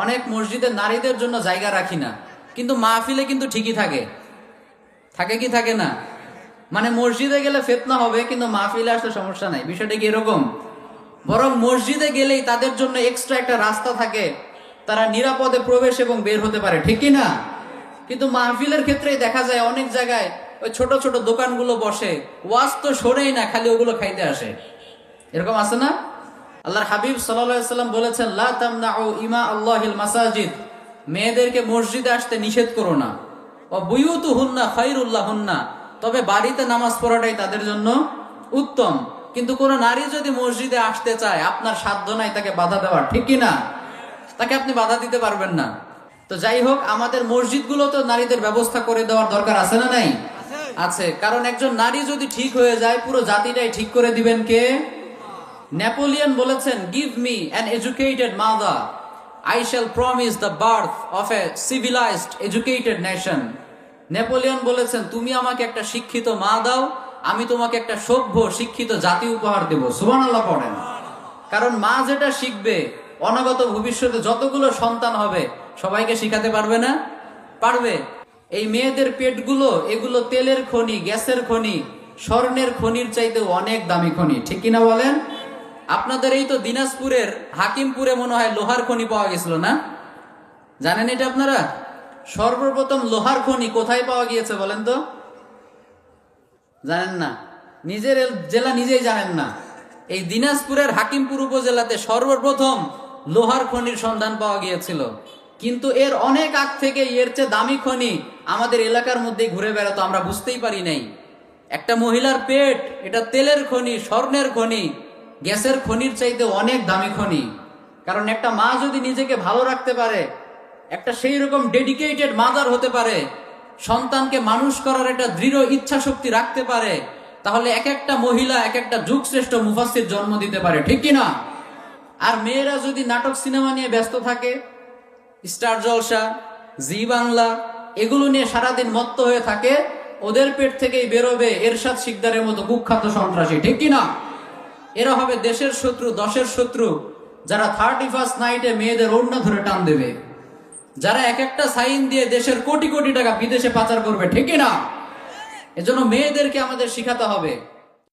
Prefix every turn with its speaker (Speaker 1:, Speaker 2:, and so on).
Speaker 1: অনেক মসজিদে নারীদের জন্য জায়গা রাখি না, কিন্তু মাহফিলে কিন্তু ঠিকই থাকে। থাকে কি থাকে না? মানে মসজিদে গেলে ফিতনা হবে, কিন্তু মাহফিলে আসলে সমস্যা নাই। বিষয়টা কি এরকম? বরং মসজিদে গেলেই তাদের জন্য এক্সট্রা একটা রাস্তা থাকে, তারা নিরাপদে প্রবেশ এবং বের হতে পারে, ঠিক কি না? কিন্তু মাহফিলের ক্ষেত্রেই দেখা যায় অনেক জায়গায় ওই ছোট ছোট দোকানগুলো বসে, ওয়াজ তো শোনেই না, খালি ওগুলো খাইতে আসে। এরকম আছে না? আল্লাহর হাবিব সাল্লাল্লাহু আলাইহি সাল্লাম বলেছেন, লা তামনাউ ইমা আল্লাহিল মাসাজিদ, মেয়েদেরকে মসজিদে আসতে নিষেধ করো না। ও বুয়ুতুহুন্না খায়রুল লাহুন্না, তবে বাড়িতে নামাজ পড়াটাই তাদের জন্য উত্তম। কিন্তু কোন নারী যদি মসজিদে আসতে চায়, আপনার সাধ্য নাই তাকে বাধা দেওয়ার, ঠিক কি না? তাকে আপনি বাধা দিতে পারবেন না। তো যাই হোক, আমাদের মসজিদগুলো তো নারীদের ব্যবস্থা করে দেওয়ার দরকার আছে না নাই? আছে। কারণ একজন নারী যদি ঠিক হয়ে যায়, পুরো জাতিটাই ঠিক করে দিবেন কে? নেপোলিয়ন বলেছেন, give me an educated mother, I shall promise the birth of A civilised educated nation. Napoleon বলেছেন, তুমি আমাকে একটা শিক্ষিত মা দাও, আমি তোমাকে একটা সভ্য শিক্ষিত জাতি উপহার দেব। সুবহানাল্লাহ পড়েন। কারণ মা যেটা শিখবে, অনাগত ভবিষ্যতে যতগুলো সন্তান হবে সবাইকে শিখাতে পারবে না? পারবে। এই মেয়েদের পেটগুলো, এগুলো তেলের খনি, গ্যাসের খনি, স্বর্ণের খনির চাইতেও অনেক দামি খনি, ঠিক কিনা বলেন? আপনাদের এই তো দিনাজপুরের হাকিমপুরে মনে হয় লোহার খনি পাওয়া গেছিল না? জানেন এটা আপনারা? সর্বপ্রথম লোহার খনি কোথায় পাওয়া গিয়েছে বলেন তো? জানেন না? নিজের জেলা নিজেই জানেন না। এই দিনাজপুরের হাকিমপুর উপজেলাতে সর্বপ্রথম লোহার খনির সন্ধান পাওয়া গিয়েছিল। কিন্তু এর অনেক আগ থেকে এর চেয়ে দামি খনি আমাদের এলাকার মধ্যে ঘুরে বেড়াতো, আমরা বুঝতেই পারি নাই। একটা মহিলার পেট, এটা তেলের খনি, স্বর্ণের খনি, গ্যাসের খনির চাইতে অনেক দামি খনি। কারণ একটা মা যদি নিজেকে ভালো রাখতে পারে, একটা সেই রকম ডেডিকেটেড মাদার হতে পারে, সন্তানকে মানুষ করার একটা দৃঢ় ইচ্ছা শক্তি রাখতে পারে, তাহলে এক একটা মহিলা এক একটা যুগ শ্রেষ্ঠ মুফাসসির জন্ম দিতে পারে, ঠিক কিনা? আর মেয়েরা যদি নাটক সিনেমা নিয়ে ব্যস্ত থাকে, স্টার জলসা, জি বাংলা, এগুলো নিয়ে সারাদিন মত্ত হয়ে থাকে, ওদের পেট থেকেই বেরোবে এরশাদ শিকদারের মতো কুখ্যাত সন্ত্রাসী, ঠিক কিনা? এরা হবে দেশের শত্রু, দশের শত্রু, যারা 31st নাইটে মেয়েদের ওড়না ধরে টান দেবে, যারা এক একটা সাইন দিয়ে দেশের কোটি কোটি টাকা বিদেশে পাচার করবে, ঠিক কিনা? এজন্য মেয়েদেরকে আমাদের শিখাতে হবে